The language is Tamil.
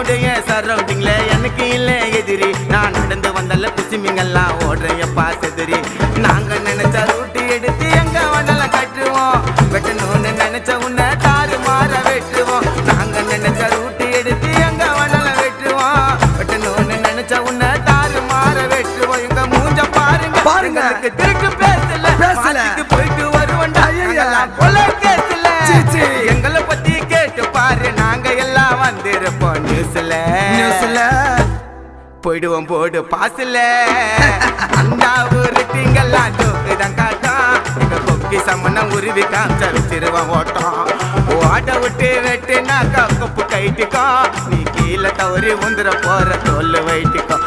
என்னுடைய சரௌண்டிங்ல எனக்கு இல்ல எதிரி நான் நடந்து வந்தால குசிமிங்கெல்லாம் ஓடுறையப்பா செதிரி நாங்க நினைச்ச ரூட்டு எடுத்து எங்க வண்டெல்லாம் கட்டுவோம் வெட்டணும்னு நினைச்ச உன்னை தாறு மாற வெட்டுவோம் நாங்க நினைச்ச ரூட்டு எடுத்து எங்க வண்டெல்லாம் வெட்டுவோம் வெட்டணும்னு நினைச்ச உன்னை தாறு மாற வெட்டுவோம் எங்க மூஞ்ச பாருங்க பாருங்க திருக்கு பேசல போயிட்டு வருவோண்டா கொலை கேசல எங்களை பத்தி கேட்டு பாரு நாங்க எல்லாம் வந்திருப்போம் நியூஸ்ல போயிடுவோம் போடு பாசல அந்த ஒரு திங்கெல்லாம் ஜோக்குதான் காட்டும் எங்க கொக்கி சம்மனம் உருவி காமிச்சிருவான் ஓட்டம் ஓட்ட விட்டு வெட்டுனாக்கா கொப்பு கைட்டுக்கோ நீ கீழே தவறி வந்துட போற தோல் வைட்டுக்கோ